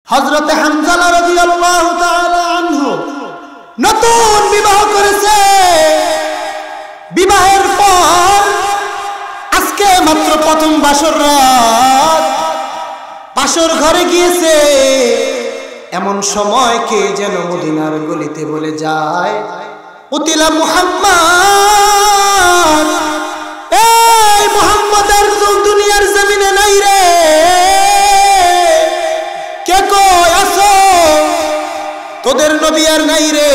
হযরতে হামজালা রাদিয়াল্লাহু তাআলা আনহু নতুন বিবাহ করেছে। বিবাহের পর আজকে মাত্র প্রথম বাসর রাত, বাসর ঘরে গিয়েছে। এমন সময় কে যেন মদিনার গলিতে বলে যায়, উতিলা মুহাম্মদ, এই মুহাম্মদের দুনিয়ার জমিনে নাই রে, কে কই আছো, তোদের নবী আর নাই রে।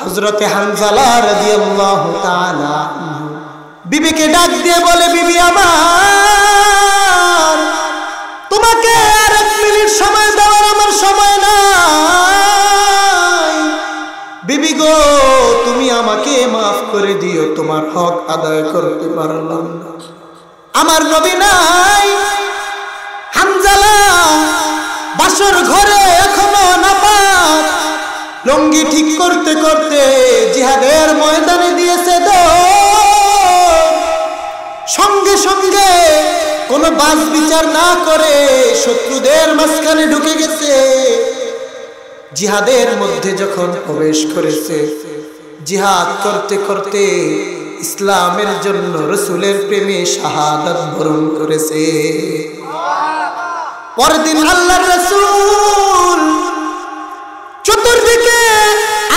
হযরতে হামজালা রাদিয়াল্লাহু তাআলা বিবিকে ডাক দিয়ে বলে, বিবি আমার, তোমাকে আর এক মিনিট সময় দেওয়ার আমার সময় নাই। বিবি গো, তুমি আমাকে মাফ করে দিও, তোমার হক আদায় করতে পারলাম না, আমার নবী নাই। হামজালা বাসর ঘরে এখনো নাপাক, লঙ্গি ঠিক করতে করতে জিহাদের ময়দানে দিয়েছে সঙ্গে সঙ্গে কোনো বাস বিচার না করে শত্রুদের মাঝখানে ঢুকে গেছে। জিহাদের মধ্যে যখন প্রবেশ করেছে, জিহাদ করতে করতে ইসলামের জন্য রাসূলের প্রেমে শাহাদাত বরণ করেছে। পরদিন আল্লাহর রাসূল চতুর্দিকে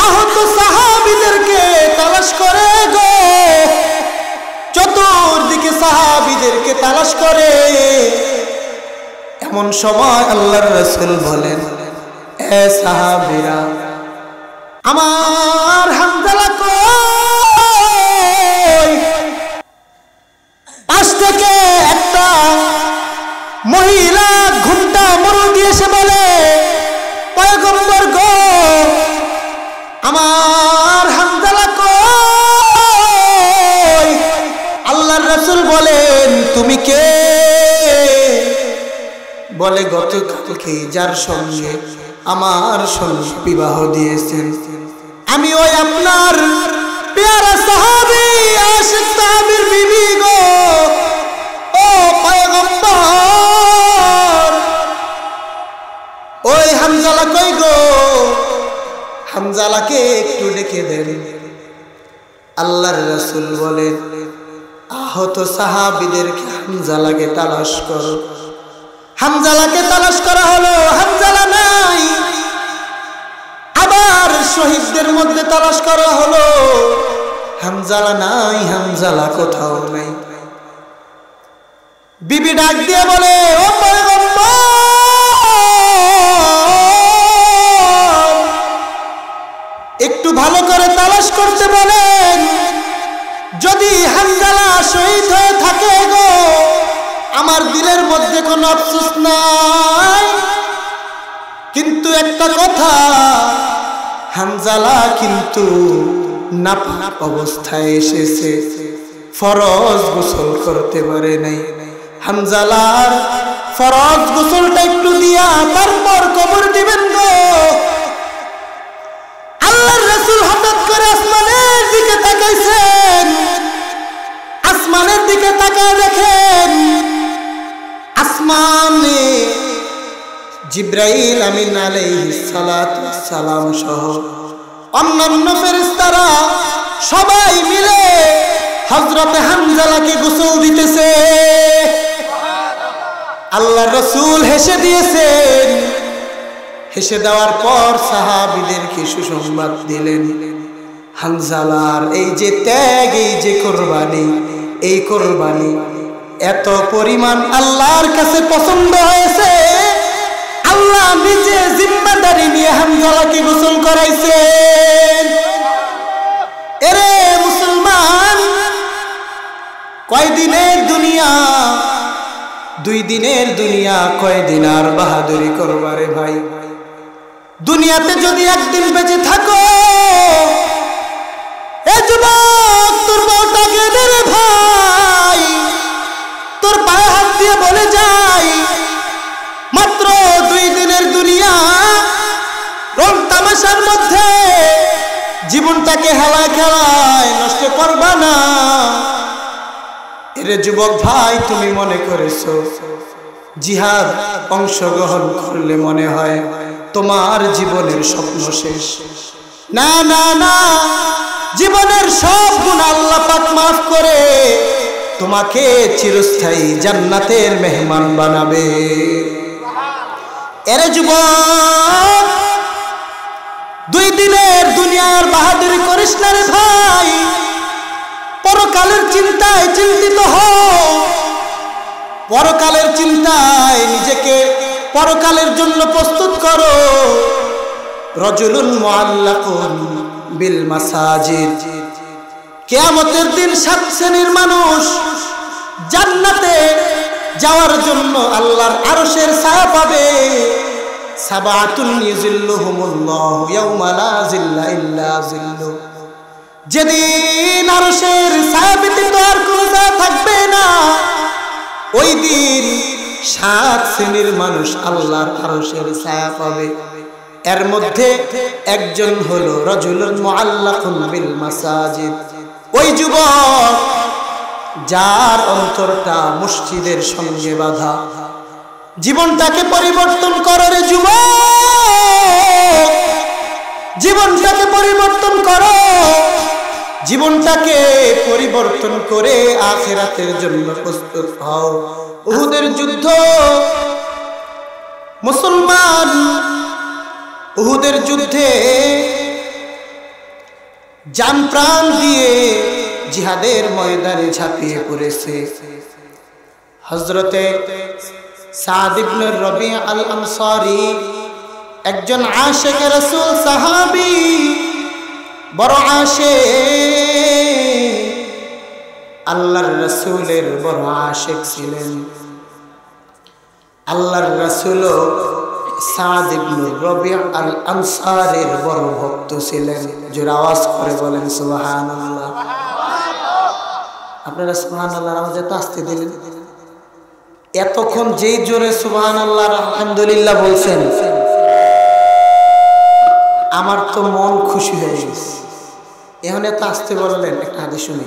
আহত সাহাবীদেরকে তালাশ করে গো, চতুর্দিকে সাহাবীদেরকে তালাশ করে। এমন সময় আল্লাহর রাসূল বলেন, এ সাহাবীরা, আমার হামজালা কই? পাশ থেকে একটা মহিলা ঘুমটা মরু দিয়ে এসে বলে, পয়গম্বর গো, আমার হামজালা কই? আল্লাহর রাসূল বলেন, তুমি কে? বলে, গতকালকে যার সঙ্গে আমার সঙ্গে বিবাহ দিয়েছেন, আমি ওই আপনার পেয়ারা সাহাবী আশিক সাহাবীর বিবি গো। ও পয়গম্বর, ওই হামজালা কই গো? হামজালাকে একটু ডেকে দেন। আল্লাহর রাসূল বলেন, আহত সাহাবীদেরকে হামজালাকে তালাশ করো। হামজালাকে তালাশ করা হলো, হামজালা নাই। আবার শহীদদের মধ্যে তালাশ করা হলো, হামজালা নাই, হামজালা কোথাও নাই। বিবি ডাক দিয়ে বলে, ও পয়গম্বর, একটু ভালো করে তালাশ করতে বলেন, যদি হামজালা শহীদ হয়ে থাকে গো, আমার দিলের মধ্যে কোনো আফসোস নাই, কিন্তু একটা কথা, হামজালা কিন্তু নাপাক অবস্থায় এসেছে, ফরজ গোসল করতে পারে নাই। হামজালার ফরজ গোসলটা একটু দিয়া তারপর কবর দিবেন গো। আল্লাহর রাসূল হঠাৎ করে আসমানের দিকে তাকাইছেন, আসমানের দিকে তাকায় দেখেন আসমানে জিবরাইল আমিন আলাইহিস সালাতু ওয়াস সালাম সহ অন্যান্য ফেরেশতারা সবাই মিলে হযরতে হামজালাকে গোসল দিতেছে। আল্লাহর রাসূল হেসে দিয়েছেন। হেসে দেওয়ার পর সাহাবীদেরকে সুসংবাদ দিলেন, হামজালার এই যে ত্যাগ, এই যে কোরবানি, এই কোরবানি এত পরিমাণ আল্লাহর কাছে পছন্দ হয়েছে, আল্লাহ নিজে জিম্মাদারি নিয়ে হামজালাকে গোসল করাইছেন। এরে মুসলমান, কয়দিনের দুনিয়া, 2 দিনের দুনিয়া, কয়দিন আর বাহাদুরি করবারে ভাই। দুনিয়াতে যদি একদিন বেঁচে থাকো, এ যুবক, তোর বউটাকে দে রে ভাই, তোর পায়ে হাত দিয়ে বলে যাই, মাত্র 2 দিনের দুনিয়া, রং তামাশার মধ্যে জীবনটাকে হেলায় খেলায় নষ্ট করবা না। এরে যুবক ভাই, তুমি মনে করেছো জিহাদ অংশগ্রহণ করলে মনে হয় তোমার জীবনের স্বপ্ন শেষ। না না না, জীবনের সব গুনাহ আল্লাহ পাক মাফ করে তোমাকে চিরস্থায়ী জান্নাতের মেহমান বানাবে। এরে যুবক, 2 দিনের দুনিয়ার বাহাদুরি করিস না রে ভাই, পরকালের চিন্তায় চিন্তিত হও। পরকালের চিন্তায় নিজেকে পরকালের জন্য প্রস্তুত করো। রজুলুন মুআল্লাকুন বিল মাসাজিদ, কিয়ামতের দিন 7 শ্রেণীর মানুষ জান্নাতে যাওয়ার জন্য আল্লাহর আরশের ছায়া পাবে। সাবাতুন ইযিল্লুহুমুল্লাহু ইয়াওমা লা যিল্লা ইল্লা যিল্লু, যেদিন আরশের ছায়া ব্যতীত আর কোনো ছায়া থাকবে না, ওই দিন 7 শ্রেণীর মানুষ আল্লাহর আরশের ছায়া পাবে। এর মধ্যে একজন হলো রাজুলুন মুআল্লাকুন বিল মাসাজিদ, ওই যুবক যার অন্তরটা মসজিদের সঙ্গে বাঁধা। জীবনটাকে পরিবর্তন করো রে যুবক, জীবনটাকে পরিবর্তন করো। জীবনটাকে পরিবর্তন করে আখিরাতের জন্য প্রস্তুত হও। উহুদের যুদ্ধ, মুসলমান উহুদের যুদ্ধে জান প্রাণ দিয়ে জিহাদের ময়দানে ঝাঁপিয়ে পড়েছে। হযরতে সাদ ইবনে রবি আল আনসারী, একজন আশিক রাসূল সাহাবী, বড় আশিক, আল্লাহর রাসূলের বড় আশিক ছিলেন। আল্লাহর রাসূলও সাদ ইবনে রবি আল আনসারীর বড় ভক্ত ছিলেন। জোরে আওয়াজ করে বলেন সুবহানাল্লাহ। আপনারা সুবহানাল্লাহর আওয়াজ এত আস্তে দিলেন, এতক্ষণ যেই জোরে সুবহানাল্লাহ আলহামদুলিল্লাহ বলছেন, আমার তো মন খুশি হয়ে গেছে। এখন এত আস্তে বললেন। একটা হাদিস শুনি,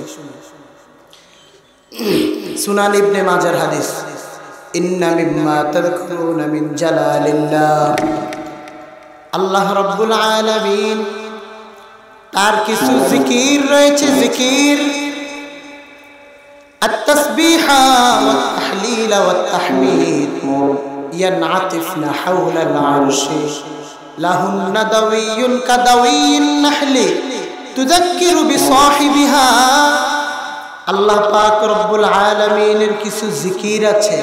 সুনান ইবনে মাজার হাদিস, ইন্না মিম্মা তাযকুরুনা মিন জালালিল্লাহ, আল্লাহ রাব্বুল আলামিন তার কিছু জিকির রয়েছে, জিকির التسبيح والتحليل والتحميد ينعطفن حول العرش لهن دوي كدوي النحل تذكر بصاحبها। আল্লাহ পাক রব্বুল আলামিনের কিছু জিকির আছে,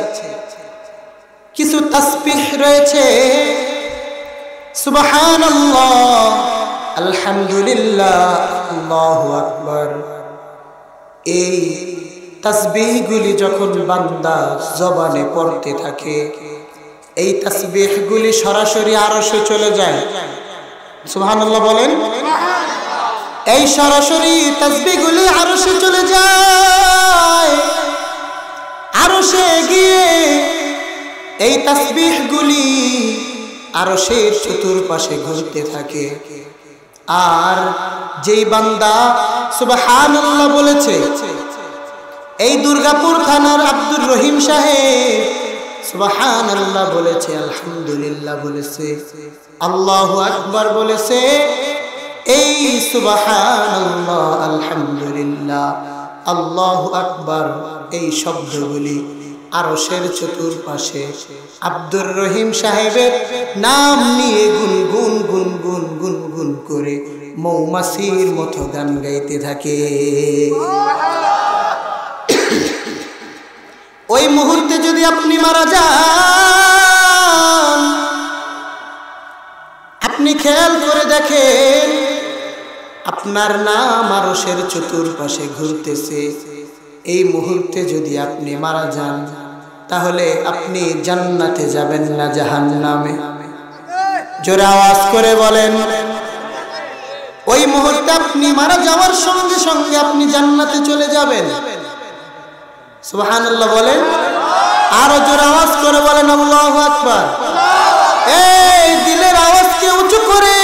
কিছু তাসবিহ রয়েছে। সুবহানাল্লাহ, আলহামদুলিল্লাহ, আল্লাহু আকবার। এই তাসবিহগুলি যখন বান্দা জবানে পড়তে থাকে, এই তাসবিহগুলি সরাসরি আরশে চলে যায়। সুবহানাল্লাহ বলেন। এই সরাসরি তাসবিহগুলি আরশে চলে যায়। আরশে গিয়ে এই তাসবিহগুলি আরশের চতুর্পাশে ঘুরতে থাকে। আর যেই বান্দা সুবহানাল্লাহ বলেছে, এই দুর্গাপুর থানার আব্দুর রহিম সাহেব সুবহানাল্লাহ বলেছে, আলহামদুলিল্লাহ বলেছে, আল্লাহু আকবার বলেছে, এই সুবহানাল্লাহ, আলহামদুলিল্লাহ, আল্লাহু আকবার, এই শব্দগুলি আরশের চতুর্পাশে আব্দুর রহিম সাহেবের নাম নিয়ে গুনগুন গুনগুন গুনগুন করে মৌমাছির মতো গান গাইতে থাকে। ওই মুহূর্তে যদি আপনি মারা যান, আপনি খেয়াল করে দেখেন আপনার নাম আরশের চতুর্পাশে ঘুরতেছে। এই মুহূর্তে যদি আপনি মারা যান, তাহলে আপনি জান্নাতে যাবেন না জাহান্নামে? জোরে আওয়াজ করে বলেন। ওই মুহূর্তে আপনি মারা যাওয়ার সঙ্গে সঙ্গে আপনি জান্নাতে চলে যাবেন। সুবহানাল্লাহ বলেন। আরো জোরে আওয়াজ করে বলেন আল্লাহু আকবার। এই দিলের আওয়াজকে উঁচু করে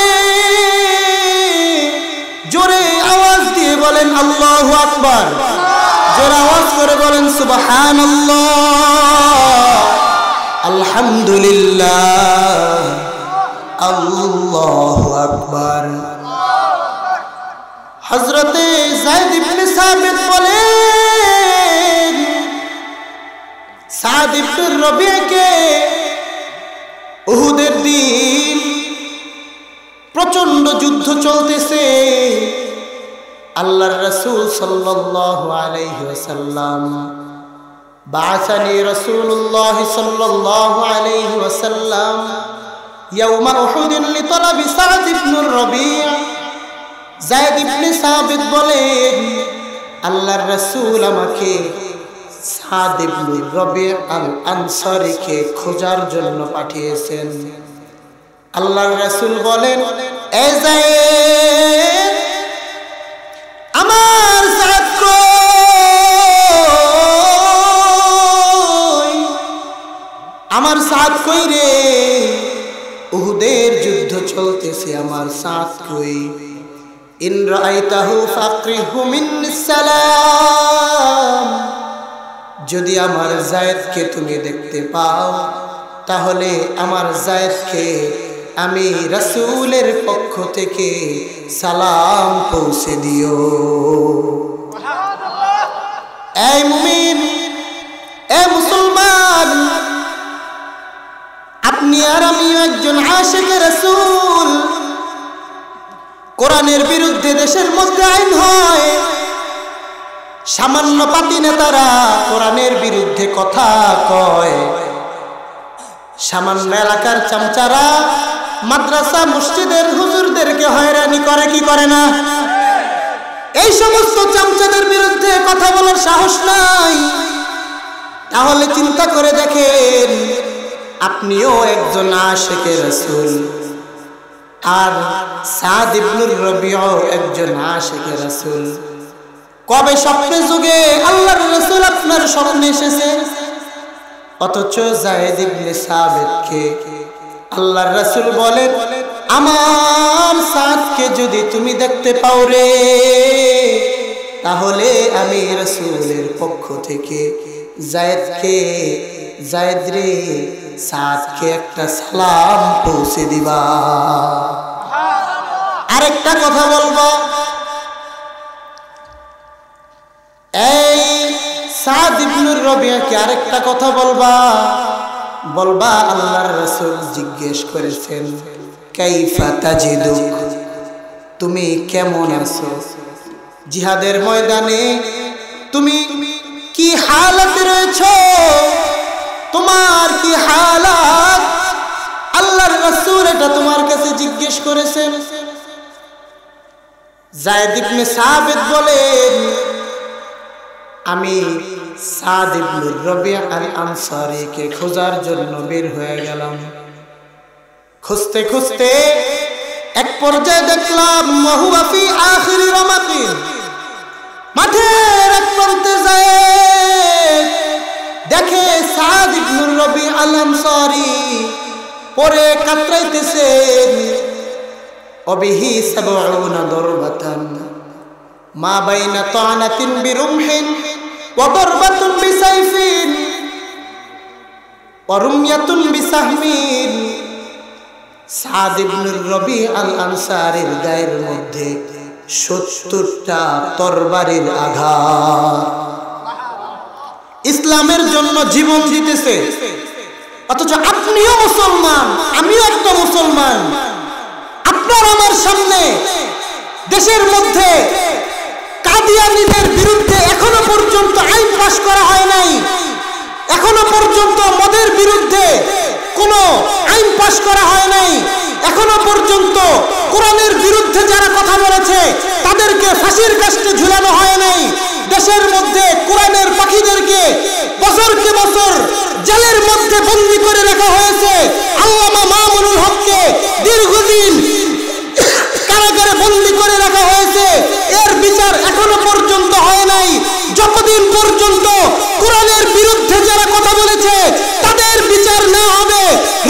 জোরে আওয়াজ দিয়ে বলেন আল্লাহু আকবার। জোরে আওয়াজ করে বলেন সুবহানাল্লাহ। আলহামদুলিল্লাহ, আল্লাহু আকবার। হযরতে যায়েদ ইবনে সাবিত বলেন, সাদ ইবনে রবিয়াকে উহুদের দিন প্রচন্ড যুদ্ধ চলতেছে। আল্লাহর রাসূল সাল্লাল্লাহু আলাইহি ওয়াসাল্লাম, বাআসানি রাসূলুল্লাহ সাল্লাল্লাহু আলাইহি ওয়াসাল্লাম ইয়াউমা উহুদিন লিতলাবি সাদ ইবনে রবিয়া। যায়েদ ইবনে সাবিত বলেন, আল্লাহর রাসূল আমাকে সাদ ইবনে রবিয়া আল আনসারীকে খোঁজার জন্য পাঠিয়েছেন। আল্লাহর রাসূল বলেন, এ যায়েদ, আমার সাদ কই, আমার সাদ কই রে? উহুদের যুদ্ধ চলতেছে, আমার সাদ কই? ইন রাআইতাহু ফাকরিহু মিন্নিস সালাম, যদি আমার যায়েদকে তুমি দেখতে পাও তাহলে আমার যায়েদকে আমি রাসূলের পক্ষ থেকে সালাম পৌঁছে দিও। এই মুমিন, এ মুসলমান, আপনি আর আমি একজন আশিকে রাসূল। কোরআনের বিরুদ্ধে দেশের মধ্যে আইন হয়, সামান্য পাতি নেতারা কোরআনের বিরুদ্ধে কথা কয়, সামান্য এলাকার চামচারা মাদ্রাসা মসজিদের হুজুরদেরকে হয়রানি করে, কি করে না? এই সমস্ত চামচাদের বিরুদ্ধে কথা বলার সাহস নাই। তাহলে চিন্তা করে দেখেন, আপনিও একজন আশিকে রাসূল, আর সাদ ইবনে রবিয়া একজন আশিকে রাসূল। কবে স্বপ্নে যুগে আল্লাহর রাসূল আপনার স্বপ্নে এসেছে, অথচ যায়েদ ইবনে সাবিতকে আল্লাহর রাসূল বলেন, আমার সাদকে যদি তুমি দেখতে পাও রে, তাহলে আমি রাসূলের পক্ষ থেকে যায়েদ রে, সাদকে একটা সালাম পৌঁছে দিবা। আরেকটা কথা বলবো, এই সাদ ইবনে রবিয়াকে আরেকটা কথা বলবা, আল্লাহর রাসূল জিজ্ঞেস করেছেন, কাইফা তাজিদুক, তুমি কেমন আছো? জিহাদের ময়দানে তুমি কি হালাতে রয়েছো, তোমার কি হালাত? আল্লাহর রাসূল এটা তোমার কাছে জিজ্ঞেস করেছেন। যায়েদ ইবনে সাবিত বলেন, আমি সাদ ইবনে রবিয়া আল আনসারীকে খোঁজার জন্য বের হয়ে গেলাম। খুঁজতে খুঁজতে এক পর্যায়ে দেখলাম ওয়াহুয়া ফি আখিরি রামাকিন, মাঠের এক প্রান্তে যায় দেখে সাদ ইবনে রবিয়া আল আনসারী পরে কাতরাইতেছেন। অবিহি সাবউনা দরবাতান মা বাইনা তানাতিন বিরুমহিন ওয়া দরবাতুন বিসাইফিন ওয়া রুময়াতুন বিসাহমিন। সাদ ইবনে রবিয়া আল আনসারীর গায়ের মধ্যে ৭০টা তরবারির আঘাত। ইসলামের জন্য জীবন দিতেছে, অথচ আপনিও মুসলমান, আমিও একটা মুসলমান। আপনার আমার সামনে দেশের মধ্যে কাদিয়ানীদের বিরুদ্ধে এখনো পর্যন্ত আইন পাস করা হয় নাই, এখনো পর্যন্ত মদের বিরুদ্ধে কোনো আইন পাস করা হয় নাই, এখনো পর্যন্ত কোরআনের বিরুদ্ধে যারা কথা বলেছে তাদেরকে ফাঁসির কাস্টে ঝুলানো হয় নাই। দেশের মধ্যে কোরআনের পাখিদেরকে বছরকে বছর জেলের মধ্যে বন্দী করে রাখা হয়েছে। আল্লামা মামুনুল হককে দীর্ঘদিন কারাগারে বন্দী করে রাখা হয়েছে, এর বিচার এখনো পর্যন্ত হয় নাই। যতদিন পর্যন্ত কোরআনের বিরুদ্ধে যারা কথা বলেছে তাদের বিচার না হবে,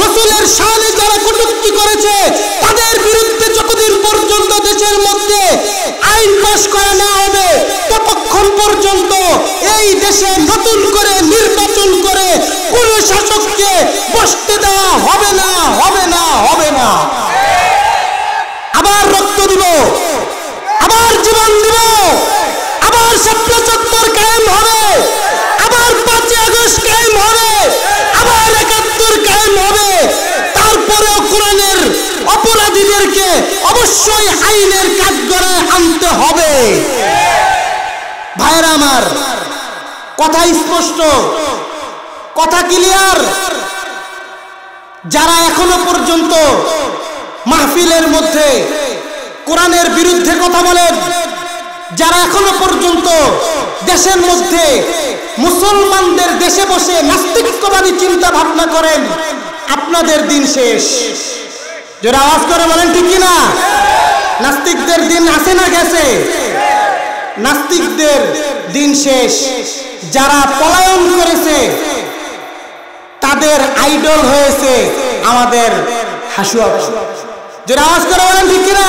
রাসূলের শানে যারা কটূক্তি করেছে তাদের বিরুদ্ধে যতদিন পর্যন্ত দেশের মধ্যে আইন পাস করা না হবে, ততক্ষণ পর্যন্ত এই দেশে নতুন করে নির্বাচন করে কোন শাসককে কষ্টে দেওয়া হবে না, হবে না, হবে না। আবার রক্ত দিব, আবার জীবন দিব, আবার শাপলা চত্বর কায়েম হবে, আবার 5 আগস্ট কায়েম হবে, আবার 71 কায়েম হবে। তারপরেও কোরআনের অপরাধীদেরকে অবশ্যই আইনের কাঠগড়ায় আনতে হবে। ভাইরা আমার, কথা স্পষ্ট, কথা ক্লিয়ার। যারা এখনো পর্যন্ত মাহফিলের মধ্যে কোরআনের বিরুদ্ধে কথা বলেন, যারা এখনো পর্যন্ত দেশের মধ্যে মুসলমানদের দেশে বসে নাস্তিকবাদী চিন্তা ভাবনা করেন, আপনাদের দিন শেষ। যারা আওয়াজ করে বলেন ঠিক কিনা? নাস্তিকদের দিন আছে না গেছে? নাস্তিকদের দিন শেষ। যারা পলায়ন করেছে তাদের আইডল হয়েছে আমাদের হাসুয়া। যারা আওয়াজ করে বলেন ঠিক কিনা?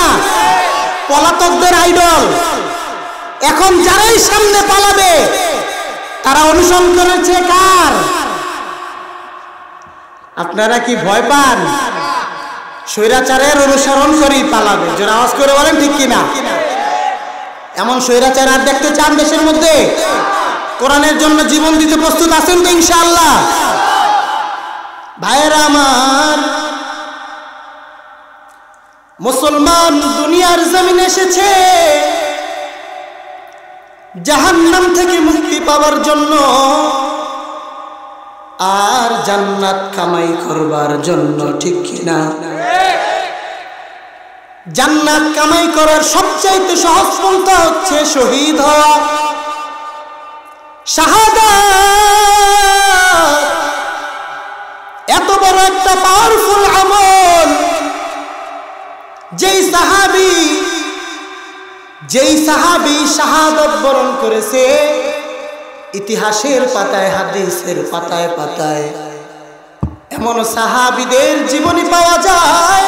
পলাতকদের আইডল। এখন যারাই সামনে পালাবে তারা অনুসরণ করেছে কার? আপনারা কি ভয় পান? স্বৈরাচারের অনুসরণ করেই পালাবে। যারা আওয়াজ করে বলেন ঠিক কিনা? এমন স্বৈরাচার আর দেখতে চান দেশের মধ্যে? কোরআনের জন্য জীবন দিতে প্রস্তুত আছেন তো ইনশাআল্লাহ? ভাইয়েরা আমার, মুসলমান দুনিয়ার জমিনে এসেছে জাহান্নাম থেকে মুক্তি পাওয়ার জন্য আর জান্নাত কামাই করবার জন্য, ঠিক কিনা? জান্নাত কামাই করার সবচাইতে সহজ পন্থা হচ্ছে শহীদ হওয়া, শাহাদাত। এত বড় একটা পাওয়ারফুল আমল, যেই সাহাবী শাহাদাত বরণ করেছে, ইতিহাসের পাতায়, হাদিসের পাতায় পাতায় এমন সাহাবীদের জীবনী পাওয়া যায়,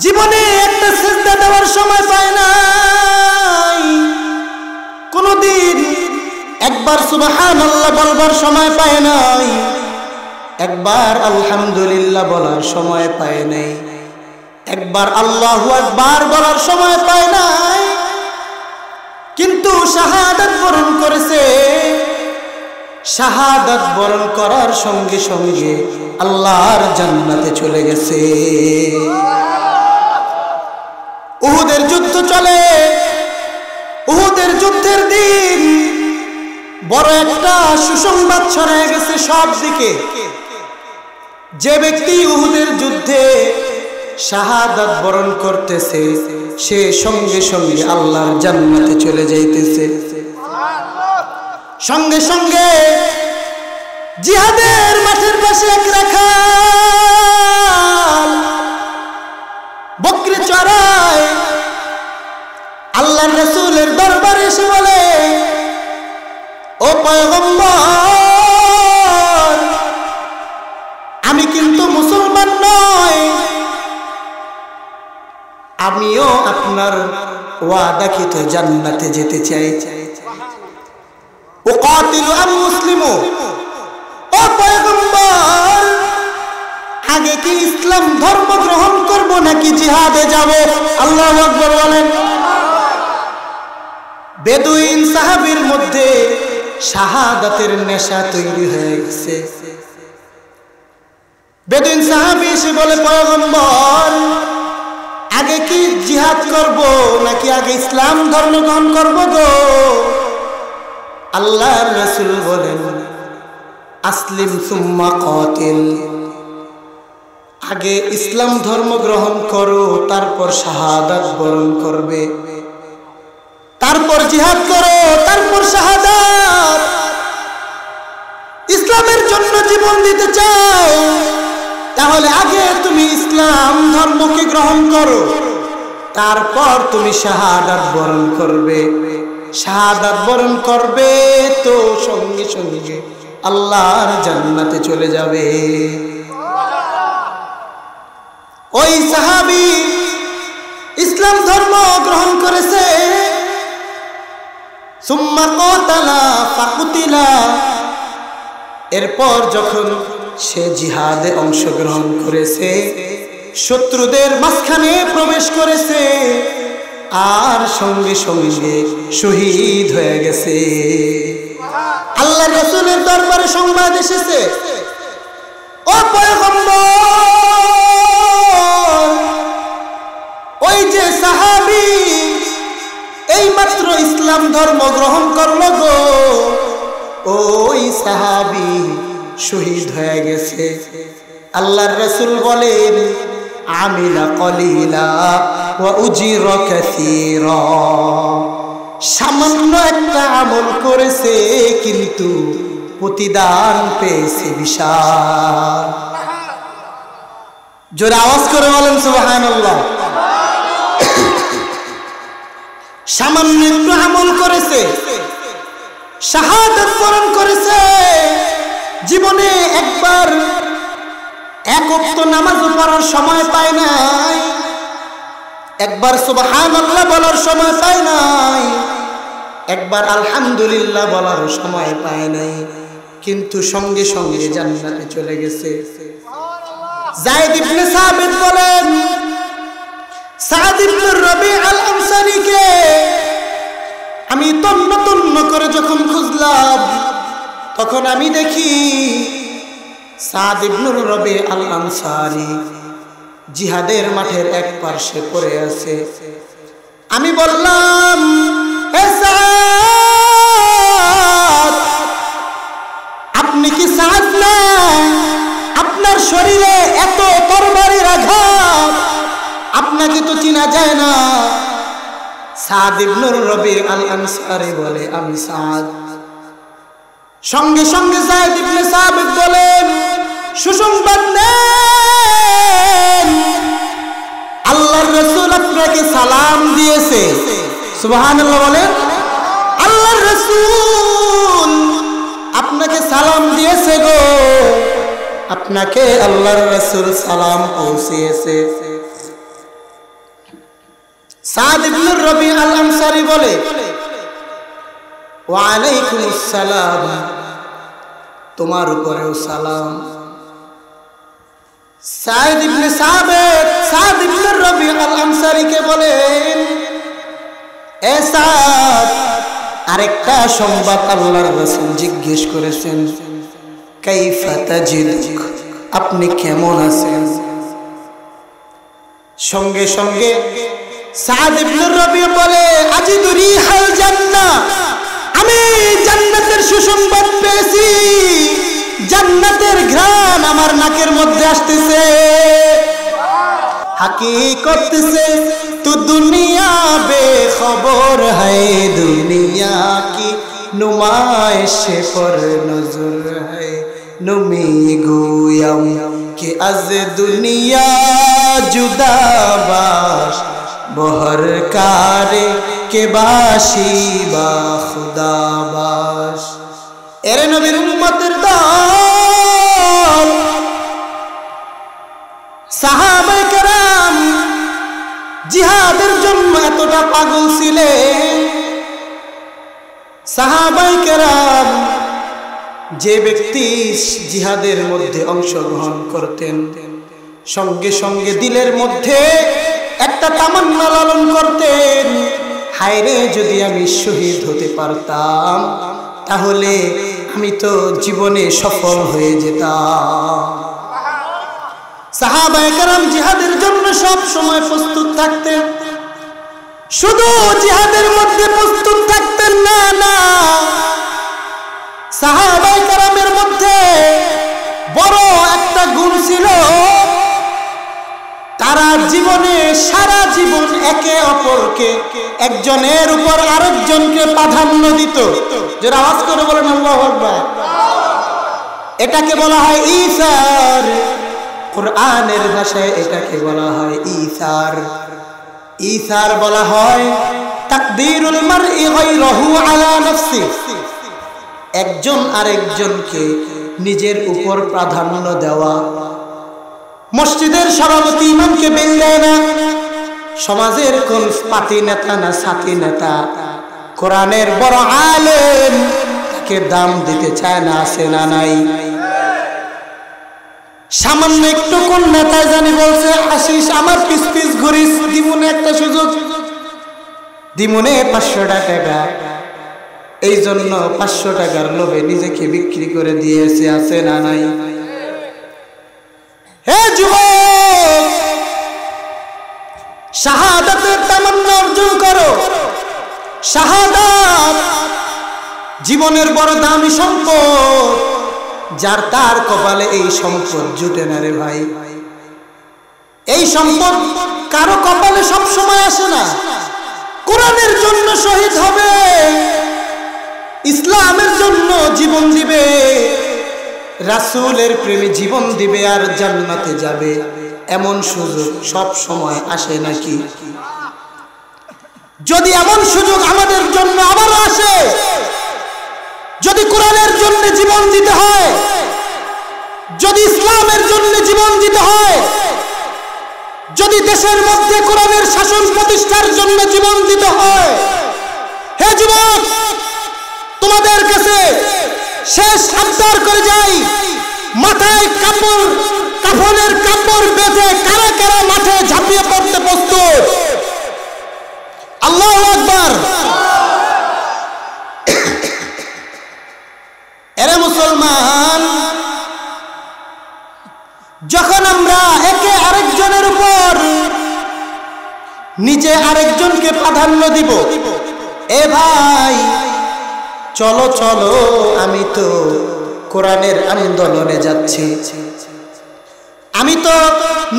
জীবনে একটা সিজদা দেওয়ার সময় পায় নাই, কোনদিন একবার সুবহানাল্লাহ বলবার সময় পায় নাই, একবার আলহামদুলিল্লাহ বলার সময় পায় নাই, একবার আল্লাহু আকবার বলার সময় পায় নাই, কিন্তু শাহাদাত বরণ করেছে। শাহাদাত বরণ করার সঙ্গে সঙ্গে আল্লাহর জান্নাতে চলে গেছে। উহুদের যুদ্ধ চলে, উহুদের যুদ্ধের দিন বড় একটা সুসংবাদ ছড়িয়ে গেছে সব দিকে। যে ব্যক্তি উহুদের যুদ্ধে শাহাদাত বরণ করতেছে, সে সঙ্গে সঙ্গে আল্লাহর জান্নাতে চলে যাইতেছে। সঙ্গে সঙ্গে জিহাদের মাঠের পাশে এক রাখাল বকরি চড়ায় আল্লাহর রাসূলের দরবারে এসে বলে, ও পয়গম্বর, আমি কিন্তু মুসলমান নই, আমিও আপনার ওয়াদাকৃত জান্নাতে যেতে চাই। উকাতিলু আম মুসলিমু, ও পয়গম্বর, আগে কি ইসলাম ধর্ম গ্রহণ করব নাকি জিহাদে যাব? আল্লাহু আকবার বলেন। বেদুইন সাহাবীর মধ্যে শাহাদাতের নেশা তৈরি হয়ে গেছে। বেদুইন সাহাবী এসে বলে, পয়গম্বর, আগে কি জিহাদ করব নাকি আগে ইসলাম ধর্ম গ্রহণ করব গো? আল্লাহর রাসূল বলেন, আসলিম সুম্মা কাতিল, আগে ইসলাম ধর্ম গ্রহণ করো, তারপর শাহাদাত বরণ করবে, তারপর জিহাদ করো, তারপর শাহাদাত। ইসলামের জন্য জীবন দিতে চাও, তাহলে আগে তুমি ইসলাম ধর্মকে গ্রহণ করো, তারপর তুমি শাহাদাত বরণ করবে। শাহাদাত বরণ করবে তো সঙ্গে সঙ্গে আল্লাহর জান্নাতে চলে যাবে। ওই সাহাবী ইসলাম ধর্ম গ্রহণ করেছে। সুম্মা কাতালা ফাকুতিলা, এরপর যখন সে জিহাদে অংশগ্রহণ করেছে, শত্রুদের মাঝখানে প্রবেশ করেছে, আর সঙ্গে সঙ্গে শহীদ হয়ে গেছে। আল্লাহ রাসূলের দরবারে সংবাদ এসেছে, ও পয়গম্বর, ওই যে সাহাবী এইমাত্র ইসলাম ধর্ম গ্রহণ করলো গো, ওই সাহাবী শহীদ হয়ে গেছে। আল্লাহর রাসূল বলেন, আমিলা কলিলা ওয়া উজিরা কাসীরা, সামান্য একটা আমল করেছে কিন্তু প্রতিদান পেয়েছে বিশাল। জোরে আওয়াজ করে বলেন সুবহানাল্লাহ। সামান্য একটু আমল করেছে, শাহাদাত বরণ করেছে, জীবনে একবার এক ওয়াক্ত নামাজও পড়ার সময় পায় নাই, একবার সুবহানাল্লাহ বলার সময় পায় নাই, একবার আলহামদুলিল্লাহ বলার সময় পায় নাই, কিন্তু সঙ্গে সঙ্গে জান্নাতে চলে গেছে। যায়েদ ইবনে সাবিত বলেন, সাদ ইবনে রবি আল আনসারীকে আমি তন্ন তন্ন করে যখন খুঁজলাম, তখন আমি দেখি সাদ ইবনে রবি আল আনসারী জিহাদের মাঠের এক পার্শ্বে পড়ে আছে। আমি বললাম, এ সাদ, আপনি কি সাদ না? আপনার শরীরে এত তরবারির আঘাত, আপনাকে তো চিনা যায় না। সাদ ইবনে রবি আল আনসারী বলে, আমি সাদ। সঙ্গে সঙ্গে যায়েদ ইবনে সাবিত বলেন, সুসংবাদ নেন, আল্লাহর রাসূল আপনাকে সালাম দিয়েছে। সুবহানাল্লাহ বলেন, আল্লাহর রাসূল আপনাকে সালাম দিয়েছে গো, আপনাকে আল্লাহর রাসূল সালাম পৌঁছিয়েছে। সাদ ইবনে রবি আল আনসারী বলে, ওয়া আলাইকুমুস সালাম, তোমার উপরেও সালাম। সাদ ইবনে সাবিত সাদ ইবনে রবি আল আনসারীকে বলেন, এ সাদ, আরেকটা সংবাদ আল্লাহর রাসূল জিজ্ঞেস করেছেন, কাইফা তাজিদুক, আপনি কেমন আছেন? সঙ্গে সঙ্গে সাদ ইবনে রবি বলে, আজিদু রিহাল জান্নাহ, আমি জান্নাতের সুসংবাদ পেয়েছি, জান্নাতের ঘ্রাণ আমার নাকের মধ্যে আসতেছে। হাকিকত সে তু দুনিয়া বেখবর হ্যায়, দুনিয়া কি নুমাইশ পর নজর হ্যায়, নুমি গুয়াম कि अज दुनिया जुदाबाश बहर कारे के बाशी बा खुदाबाश। एरे नबीर उम्मतेर दल साहाबाए केराम जिहादेर जन्य एतटा पागल छिलेन। साहाबाए केराम जे व्यक्ति जिहादेर मध्य अंशग्रहण करतेन संगे संगे दिलेर मध्य एकटा तामान्ना लालन करतेन, हायरे यदि आमी शहीद होते पारताम ताहले आमी तो जीवने सफल हये जेताम। साहाबाए केराम जिहादेर जन्य सब समय प्रस्तुत थाकतेन, शुधु जिहादेर मध्य प्रस्तुत थाकतेन ना ना, साहाबाए केरामेर मध्य बड़ एकटा गुण छिलो, तारा जीवने सारा जीवन एके अपरके एकजनेर उपर आरेकजनके प्राधान्य दित। যারা আওয়াজ করে বলেন আল্লাহু আকবার। এটাকে বলা হয় ঈসার, কুরআনের ভাষায় এটাকে বলা হয় ঈসার। ঈসার বলা হয় তাকদীরুল মারই গায়রাহু আলা নাফসি, একজন আরেকজনকে নিজের উপর প্রাধান্য দেওয়া। মসজিদের সভাপতি ইমামকে বেল দেয় না, সমাজের কোন পাতি নেতা না সাথী নেতা, কোরআনের বড় আলেম তাকে দাম দিতে চায় না, আছে না নাই? সামান্য একটু কোন নেতায় জানি বলছে, আসিস আমার পিস পিস ঘুরিস, দিমনে একটা সুযোগ, দিমনে 500 টাকা। এই জন্য 500 টাকার লোভে নিজেকে বিক্রি করে দিয়েছে, আছে না নাই? হে যুবক, শাহাদাতের তামান্না অর্জন করো। শাহাদাত জীবনের বড় দামি সম্পদ, যার তার কপালে এই সম্পদ জুটে না রে ভাই। এই সম্পদ কারো কপালে সব সময় আসে না। কোরআনের জন্য শহীদ হবে, ইসলামের জন্য জীবন দিবে, রাসূলের প্রেমে জীবন দিবে আর জান্নাতে যাবে, এমন সুযোগ সব সময় আসে নাকি? যদি এমন সুযোগ আমাদের জন্য আবারও আসে, যদি কোরআনের জন্য জীবন দিতে হয়, যদি ইসলামের জন্য জীবন দিতে হয়, যদি দেশের মধ্যে কোরআনের শাসন প্রতিষ্ঠার জন্য জীবন দিতে হয়, হে যুবক, তোমাদের কাছে শেষ আবদার করে যাই, মাথায় কাপড়, কাফনের কাপড় বেঁধে কারা কারা মাঠে ঝাঁপিয়ে পড়তে প্রস্তুত? আল্লাহু আকবার। এরে মুসলমান, যখন আমরা একে আরেকজনের উপর নিজে আরেকজনকে প্রাধান্য দিব, এ ভাই চলো চলো, আমি তো কোরআনের আন্দোলনে যাচ্ছি, আমি তো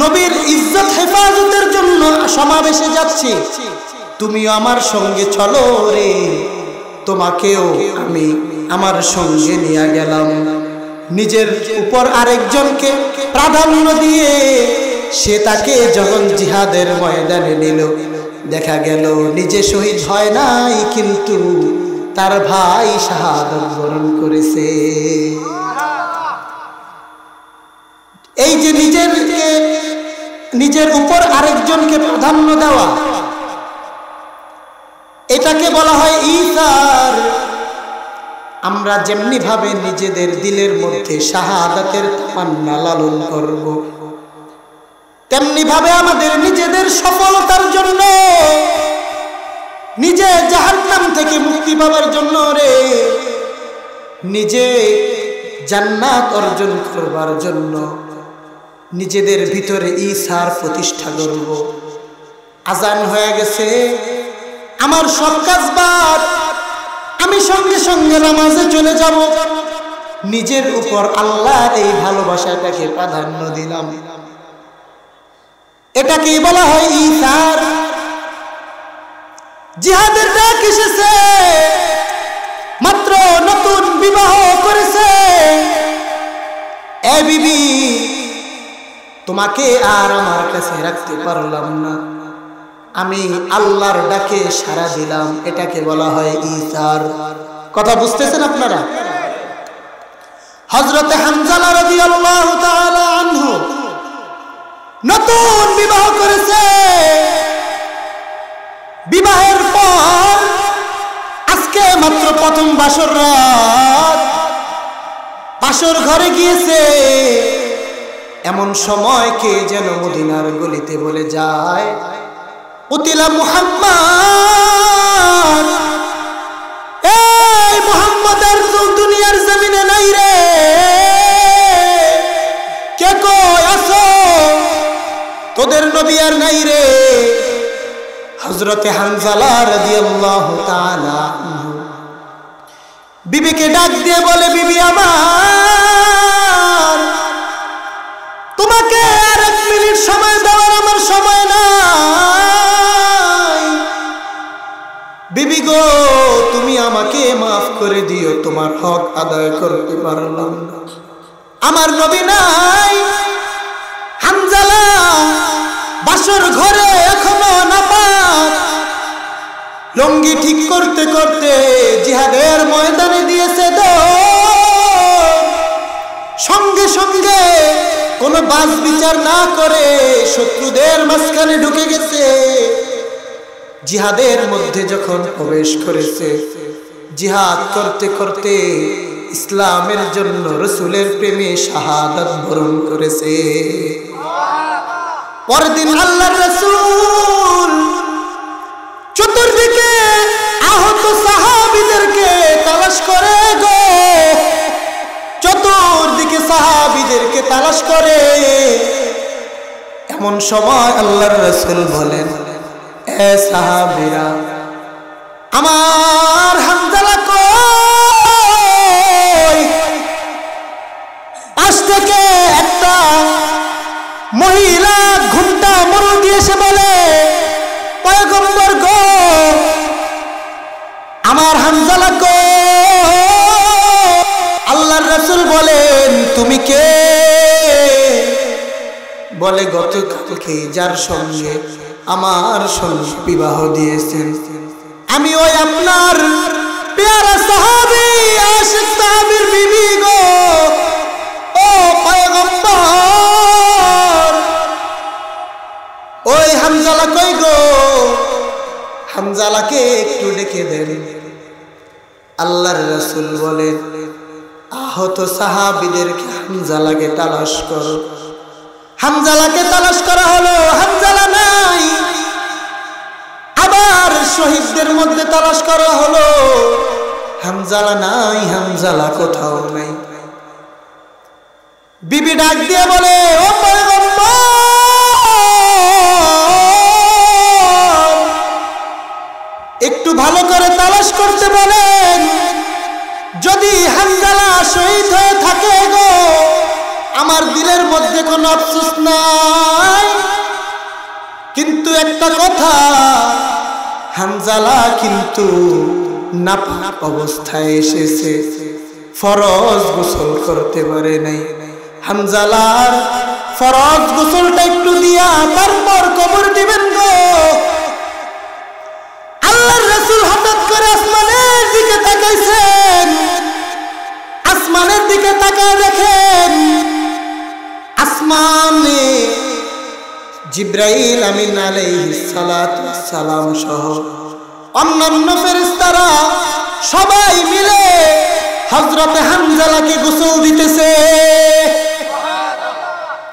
নবীর ইজ্জত হেফাজতের জন্য সমাবেশে যাচ্ছি, তুমিও আমার সঙ্গে চলো রে, তোমাকেও আমি আমার সঙ্গে নিয়ে গেলাম। নিজের উপর আরেকজনকে প্রাধান্য দিয়ে সে তাকে যখন জিহাদের ময়দানে নিল, দেখা গেল নিজে শহীদ হয় নাই, কিন্তু তার ভাই শাহাদাত বরণ করেছে। এই যে নিজের উপর আরেকজনকে প্রাধান্য দেওয়া, এটাকে বলা হয় ঈসার। আমরা যেমনি ভাবে নিজেদের দিলের মধ্যে শাহাদাতের তামান্না লালন করব, তেমনি ভাবে আমাদের নিজেদের সফলতার জন্য, নিজে জাহান্নাম থেকে মুক্তি পাওয়ার জন্য রে, নিজে জান্নাত অর্জন করবার জন্য নিজেদের ভিতরে ঈসার প্রতিষ্ঠা করব। আজান হয়ে গেছে, আমার সব কাজ বাদ, আমি সঙ্গে সঙ্গে নামাজে চলে যাব, নিজের উপর আল্লাহর এই ভালোবাসাটাকে প্রাধান্য দিলাম। এটাকে বলা হয় ঈসার। জিহাদের ডাক এসেছে, মাত্র নতুন বিবাহ করেছে, এ বিবি তোমাকে আর আমার কাছে রাখতে পারলাম না, আমি আল্লাহর ডাকে সাড়া দিলাম, এটাকে বলা হয় ঈসার। কথা বুঝতেছেন আপনারা? হযরত হামজালা রাদিয়াল্লাহু তাআলা আনহু নতুন বিবাহ করেছে, বিবাহের পর আজকে মাত্র প্রথম বাসর রাত, বাসর ঘরে গিয়েছে, এমন সময় কে যেন মদিনার গলিতে বলে যায়, উতিলা মুহাম্মদ, এই মুহাম্মদ আর দুনিয়ার জমিনে নাই রে, কে কই আছো, তোদের নবী আর নাই রে। হযরতে হানজালা রাদিয়াল্লাহু তাআলা বিবিকে ডাক দিয়ে বলে, বিবি আমার, তোমাকে আর 1 মিনিট সময় দেওয়ার আমার সময় নাই। বিবি গো, তুমি আমাকে মাফ করে দিও, তোমার হক আদায় করতে পারলাম না। আমার নবী নাই, হানজালা বাসর ঘরে এখনো নাপাক, লঙ্গি ঠিক করতে করতে জিহাদের ময়দানে দিয়েছে দৌড়, সঙ্গে সঙ্গে কোনো বাস বিচার না করে শত্রুদের মাঝখানে ঢুকে গেছে। জিহাদের মধ্যে যখন প্রবেশ করেছে, জিহাদ করতে করতে ইসলামের জন্য রাসূলের প্রেমে শাহাদাত বরণ করেছে। পরদিন আল্লাহর রাসূল চতুর্দিকে আহত সাহাবীদেরকে তালাশ করে গো, চতুর্দিকে সাহাবীদেরকে তালাশ করে। এমন সময় আল্লাহর রাসূল বলেন, এ সাহাবীরা, আমার হামজালা কই? পাশ থেকে একটা মহিলা ঘুমটা মরু দিয়ে এসে বলে, পয়গম্বর গো, আমার হামজালা কই? আল্লাহর রাসূল বলেন, তুমি কে? বলে, গতকালকে যার সঙ্গে আমার সঙ্গে বিবাহ দিয়েছেন আমি ওই আপনার পেয়ারা সাহাবী আশিক সাহাবীর বিবি গো। ও পয়গম্বর, ওই হামজালা কই গো? হামজালাকে একটু ডেকে দেন। আল্লাহর রাসূল বলেন, আহত সাহাবীদেরকে হামজালাকে তালাশ করো। হামজালাকে তালাশ করা হলো, হামজালা নাই। আবার শহীদদের মধ্যে তালাশ করা হলো, হামজালা নাই, হামজালা কোথাও নাই। বিবি ডাক দিয়ে বলে, ও পয়গম্বর, একটু ভালো করে তালাশ করতে বলেন। যদি হামজালা শহীদ হয়ে থাকে গো, আমার দিলের মধ্যে কোনো আফসোস নাই, কিন্তু একটা কথা, হামজালা কিন্তু নাপাক অবস্থায় এসেছে, ফরজ গোসল করতে পারে নাই। হামজালার ফরজ গোসলটা একটু দিয়া তারপর কবর দিবেন গো। আল্লাহর রাসূল হঠাৎ করে আসমানের দিকে তাকাইছেন। আসমানের দিকে তাকায় দেখেন, আসমানে জিবরাইল আমিন আলাইহিস সালাতু ওয়াস সালাম সহ অন্যান্য ফেরেশতারা সবাই মিলে হযরত হামজালাকে গোসল দিতেছে।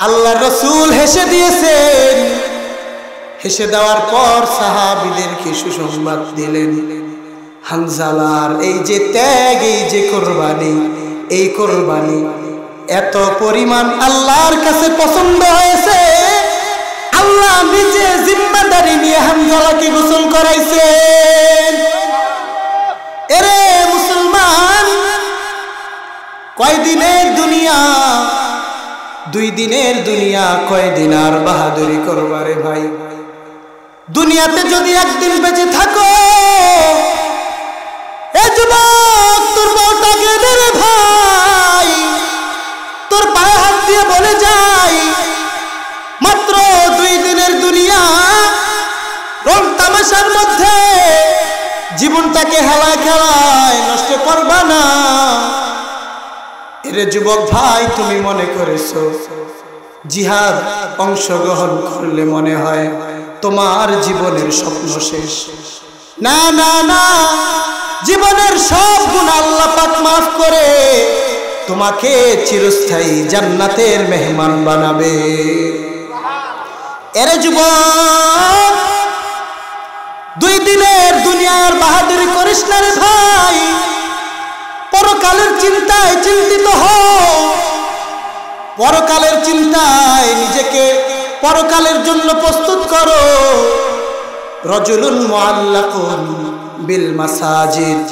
আল্লাহর রাসূল হেসে দিয়েছেন। হেসে দেওয়ার পর সাহাবীদেরকে সুসংবাদ দিলেন, হামজালার এই যে ত্যাগ, এই যে কোরবানি, এই কোরবানি এত পরিমাণ আল্লাহর কাছে পছন্দ হয়েছে, আল্লাহ নিজে জিম্মাদারি নিয়ে হামজালাকে গোসল করাইছেন। এরে মুসলমান, কয়দিনের দুনিয়া? 2 দিনের দুনিয়া, কয়দিন আর বাহাদুরি করবারে ভাই? দুনিয়াতে যদি একদিন বেঁচে থাকো, এ যুবক, তোর বউটাকে দে রে ভাই, তোর পায়ে হাত দিয়ে বলে যাই, মাত্র 2 দিনের দুনিয়া, রং তামাশার মধ্যে জীবনটাকে হেলায় খেলায় নষ্ট করবা না। এরে যুবক ভাই, তুমি মনে করেছো জিহাদ অংশগ্রহণ করলে মনে হয় তোমার জীবনের স্বপ্ন শেষ? না না না, জীবনের সব গুনাহ আল্লাহ পাক মাফ করে তোমাকে চিরস্থায়ী জান্নাতের মেহমান বানাবে। এরে যুবক, 2 দিনের দুনিয়ার বাহাদুরি করিস না রে ভাই। পরকালের চিন্তায় চিন্তিত হও। পরকালের চিন্তায় নিজেকে পরকালের জন্য প্রস্তুত করো। রাজুলুন মুআল্লাকুন বিল মাসাজিদ,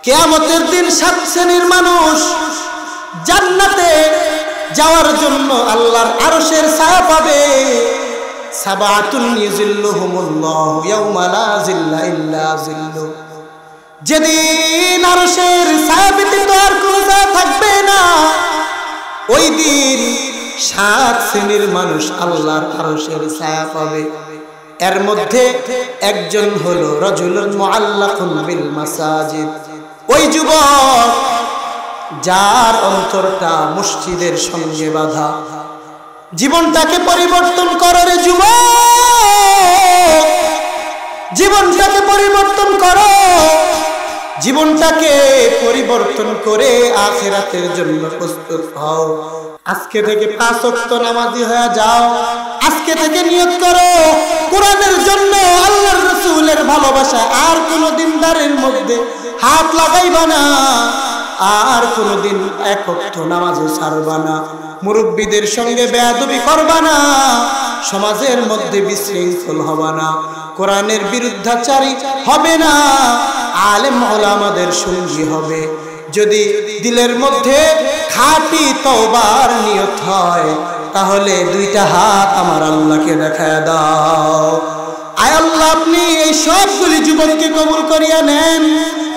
কিয়ামতের দিন 7 শ্রেণীর মানুষ জান্নাতে যাওয়ার জন্য আল্লাহর আরশের ছায়া পাবে। সাবাতুন ইযিল্লুহুমুল্লাহু ইয়াওমা লা যিল্লা ইল্লা যিল্লু, যেদিন আরশের ছায়া ব্যতীত আর কোনো ছায়া থাকবে না, ওই দিন 7 শ্রেণীর মানুষ আল্লাহর আরশের ছায়া পাবে। এর মধ্যে একজন হলো রাজুলুন মুআল্লাকুন বিল মাসাজিদ, ওই যুবক যার অন্তরটা মসজিদের সঙ্গে বাঁধা। জীবনটাকে পরিবর্তন করো রে যুবক, জীবনটাকে পরিবর্তন করো। জীবনটাকে পরিবর্তন করে আখিরাতের জন্য প্রস্তুত হও। আজকে থেকে 5 ওয়াক্ত নামাজি হয়ে যাও। আজকে থেকে নিয়ত করো কোরআনের জন্য, আল্লাহর রাসূলের ভালোবাসা। আর কোনো দিনদারের মধ্যে হাত লাগাইবা না, আর কোনোদিন 1 ওয়াক্ত নামাজও ছাড়বা না, মুরব্বিদের সঙ্গে বেয়াদবি করবা না, সমাজের মধ্যে বিশৃঙ্খল হবা না, কোরআনের বিরুদ্ধাচারী হবে না, আলেম ওলামাদের সঙ্গী হবে। যদি দিলের মধ্যে খাঁটি তওবার নিয়ত হয়, তাহলে 2টা হাত আমার আল্লাহকে দেখায় দাও। আয় আল্লাহ, আপনি এই সবগুলি যুবককে কবুল করিয়া নেন।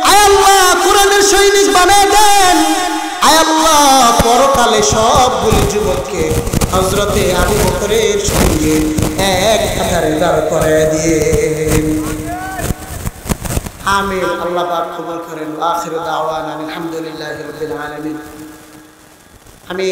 আয় আল্লাহ, কোরআনের সৈনিক বানায় দেন। আয় আল্লাহ, পরকালে সবগুলি যুবককে হযরতে আবু বকরের সঙ্গে এক কাতারে দাঁড় করায় দিয়ে। আমিন। আল্লাহ পাক কবুল করেন। আখির দাওয়ানা আলহামদুলিল্লাহি রাব্বিল আলামিন। আমি